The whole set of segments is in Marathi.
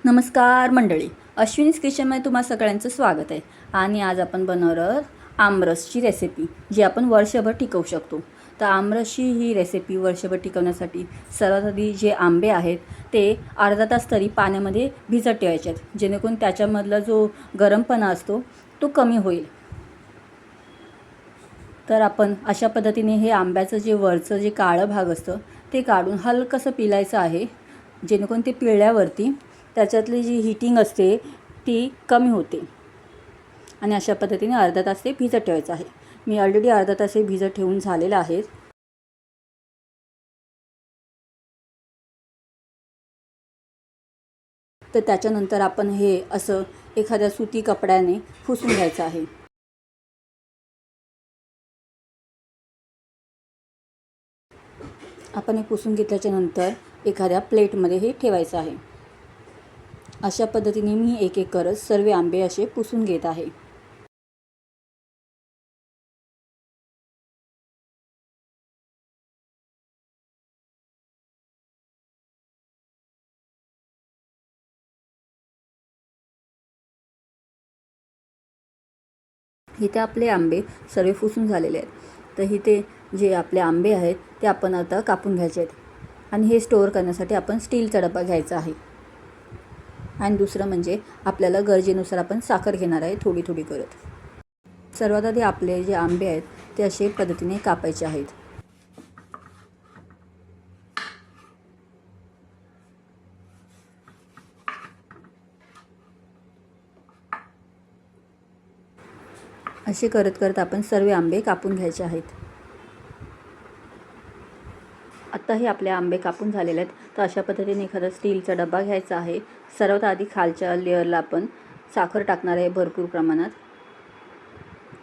नमस्कार मंडळी, अश्विनीज किचनमध्ये तुम्हा सगळ्यांचं स्वागत आहे. आणि आज आपण बनवणार आहोत आमरसची रेसिपी, जी आपण वर्षभर टिकवू शकतो. तर आमरसची ही रेसिपी वर्षभर टिकवण्यासाठी सर्वात आधी जे आंबे आहेत ते अर्धा तास तरी पाण्यामध्ये भिजत ठेवायचे आहेत, जेणेकरून त्याच्यामधला जो गरमपणा असतो तो कमी होईल. तर आपण अशा पद्धतीने हे आंब्याचं जे वरचं जे काळं भाग असतं ते काढून हलकंसं पिळायचं आहे, जेणेकरून ते पिळल्यावरती त्याच्यातली जी हीटिंग असते ती कमी होते. आणि अशा पद्धतीने अर्धा तास ते भिजत ठेवायचं आहे. मी ऑलरेडी अर्धा तास हे भिजत ठेवून झालेलं आहे. तर त्याच्यानंतर आपण हे असं एखाद्या सुती कपड्याने पुसून घ्यायचं आहे. आपण हे पुसून घेतल्याच्यानंतर एखाद्या प्लेटमध्ये हे ठेवायचं आहे. अशा पद्धतीने मी एक एक करत सर्व आंबे असे पुसून घेत आहे. इथे आपले आंबे सर्व पुसून झालेले आहेत. तर इथे जे आपले आंबे आहेत ते आपण आता कापून घ्यायचे आहेत. आणि हे स्टोअर करण्यासाठी आपण स्टीलचा डबा घ्यायचा आहे. आणि दुसरं म्हणजे आपल्याला गरजेनुसार आपण साखर घेणार आहे, थोडी थोडी करत. सर्वात आधी आपले जे आंबे आहेत ते अशा पद्धतीने कापायचे आहेत. असे करत करत आपण सर्व आंबे कापून घ्यायचे आहेत. आता हे आपले आंबे कापून झालेले आहेत. तर अशा पद्धतीने एखादा स्टीलचा डबा घ्यायचा आहे. सर्वात आधी खालच्या लेअरला आपण साखर टाकणार आहे भरपूर प्रमाणात,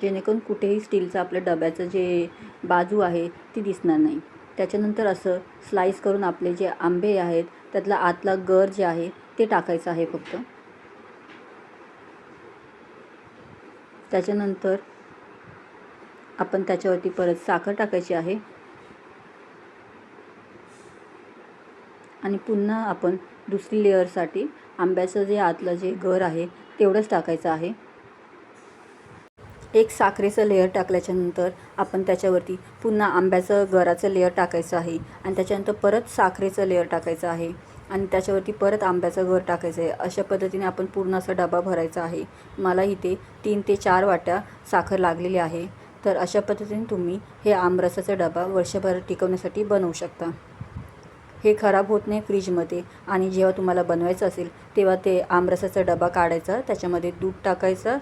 जेणेकरून कुठेही स्टीलचं आपल्या डब्याचं जे बाजू आहे ती दिसणार नाही. त्याच्यानंतर असं स्लाईस करून आपले जे आंबे आहेत त्यातला आतला गर जे आहे ते टाकायचं आहे फक्त. त्याच्यानंतर आपण त्याच्यावरती परत साखर टाकायची आहे. आणि पुन्हा आपण दुसरी लेअरसाठी आंब्याचं जे आतलं जे गर आहे तेवढंच टाकायचं आहे. एक साखरेचं लेअर टाकल्याच्यानंतर आपण त्याच्यावरती पुन्हा आंब्याचं गराचं लेअर टाकायचं आहे. आणि त्याच्यानंतर परत साखरेचं लेअर टाकायचं आहे. आणि त्याच्यावरती परत आंब्याचं गर टाकायचं आहे. अशा पद्धतीने आपण पूर्ण असा डबा भरायचा आहे. मला इथे 3 ते 4 वाट्या साखर लागलेली आहे. तर अशा पद्धतीने तुम्ही हे आमरसाचा डबा वर्षभर टिकवण्यासाठी बनवू शकता. हे खराब होत नाही फ्रीजमध्ये. आणि जेव्हा तुम्हाला बनवायचं असेल तेव्हा ते आमरसाचा डबा काढायचा, त्याच्यामध्ये दूध टाकायचं,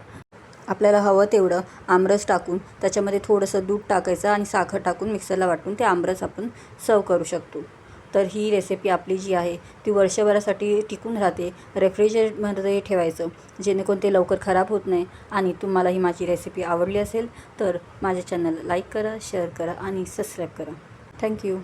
आपल्याला हवं तेवढं आमरस टाकून त्याच्यामध्ये थोडंसं दूध टाकायचं आणि साखर टाकून मिक्सरला वाटून ते आमरस आपण सर्व करू शकतो. तर ही रेसिपी आपली जी आहे ती वर्षभरासाठी टिकून राहते. रेफ्रिजरेटरमध्ये ठेवायचं, जेणेकरून ते लवकर खराब होत नाही. आणि तुम्हाला ही माझी रेसिपी आवडली असेल तर माझ्या चॅनलला लाईक करा, शेअर करा आणि सबस्क्राईब करा. थँक्यू.